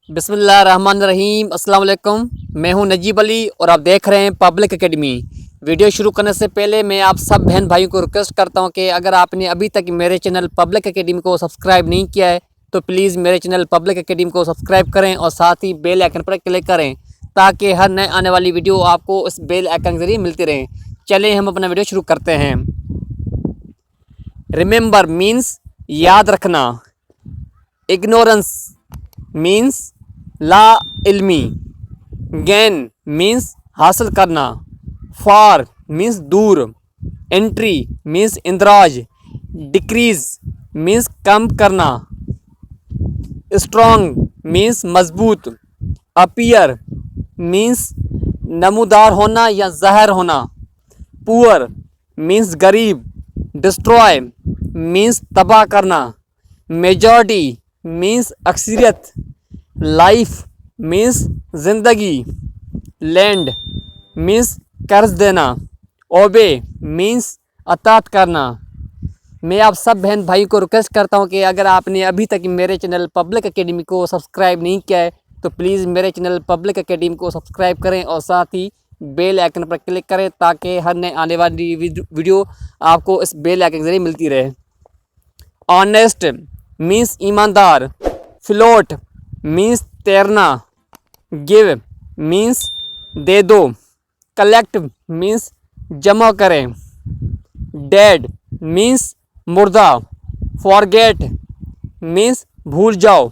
बिस्मिल्लाहिर्रहमानिर्रहीम। अस्सलाम वालेकुम। मैं हूं नजीब अली और आप देख रहे हैं पब्लिक एकेडमी। वीडियो शुरू करने से पहले मैं आप सब बहन भाइयों को रिक्वेस्ट करता हूं कि अगर आपने अभी तक मेरे चैनल पब्लिक एकेडमी को सब्सक्राइब नहीं किया है तो प्लीज़ मेरे चैनल पब्लिक एकेडमी को सब्सक्राइब करें और साथ ही बेल आइकन पर क्लिक करें ताकि हर नए आने वाली वीडियो आपको इस बेल आइकन के जरिए मिलती रहे। चलिए हम अपना वीडियो शुरू करते हैं। रिमेंबर मीन्स याद रखना। इग्नोरेंस मीन्स ला इल्मी। गेन मीन्स हासिल करना। फार मीन्स दूर। एंट्री मीन्स इंदराज। डिक्रीज मीन्स कम करना। स्ट्रॉन्ग मीन्स मजबूत। अपीयर मीन्स नमूदार होना या ज़ाहिर होना। पुअर मीन्स गरीब। डिस्ट्रॉय मीन्स तबाह करना। मेजॉरिटी मीन्स अक्सरियत। लाइफ मीन्स ज़िंदगी। लैंड मीन्स कर्ज देना। ओबे मीन्स अताअत करना। मैं आप सब बहन भाई को रिक्वेस्ट करता हूं कि अगर आपने अभी तक मेरे चैनल पब्लिक एकेडमी को सब्सक्राइब नहीं किया है तो प्लीज़ मेरे चैनल पब्लिक एकेडमी को सब्सक्राइब करें और साथ ही बेल आइकन पर क्लिक करें ताकि हर नए आने वाली वीडियो आपको इस बेल आइकन के जरिए मिलती रहे। ऑनेस्ट मीन्स ईमानदार। फ्लोट मीन्स तैरना। गिव मीन्स दे दो। कलेक्ट मीन्स जमा करें। डेड मीन्स मुर्दा। फॉरगेट मीन्स भूल जाओ।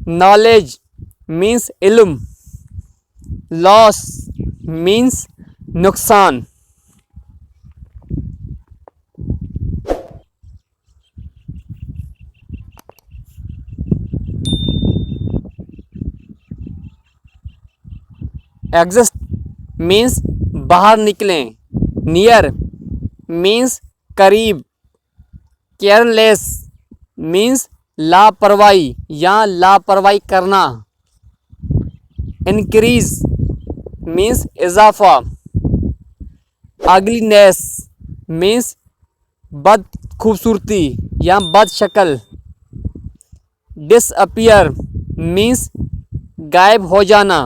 नॉलेज मीन्स इल्म। लॉस मीन्स नुकसान। एग्जिस्ट मीन्स बाहर निकलें। नियर मीन्स करीब। केयरलेस मीन्स लापरवाही या लापरवाही करना। इंक्रीज मीन्स इजाफा। अगलीनेस मीन्स बद खूबसूरती या बद शक्ल। डिसअपियर मीन्स गायब हो जाना।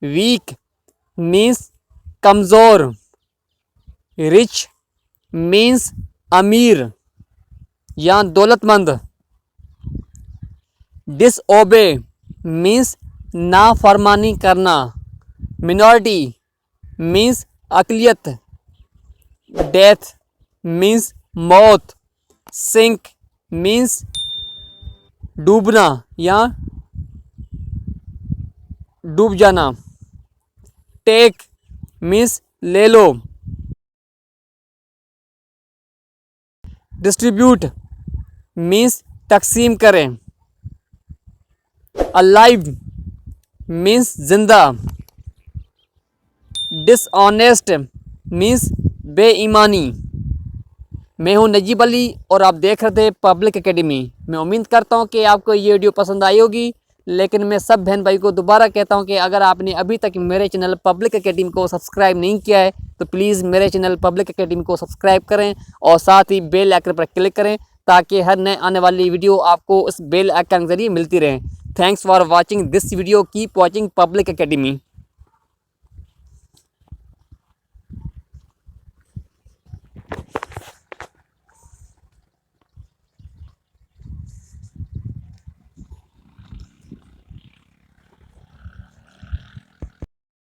वीक मीन्स कमज़ोर। रिच मीन्स अमीर या दौलतमंद। डिसओबे मीन्स नाफरमानी करना। मिनॉरिटी मीन्स अक़लियत। डेथ मीन्स मौत। सिंक मीन्स डूबना या डूब जाना। टेक मीन्स ले लो। डिस्ट्रीब्यूट मीन्स तकसीम करें। अलाइव मीन्स जिंदा। डिसऑनेस्ट मीन्स बेईमानी। मैं हूं नजीब अली और आप देख रहे थे पब्लिक एकेडमी। मैं उम्मीद करता हूं कि आपको ये वीडियो पसंद आई होगी, लेकिन मैं सब बहन भाई को दोबारा कहता हूं कि अगर आपने अभी तक मेरे चैनल पब्लिक एकेडमी को सब्सक्राइब नहीं किया है तो प्लीज़ मेरे चैनल पब्लिक एकेडमी को सब्सक्राइब करें और साथ ही बेल आइकन पर क्लिक करें ताकि हर नए आने वाली वीडियो आपको इस बेल आइकन के जरिए मिलती रहे। Thanks for watching this video. Keep watching public academy.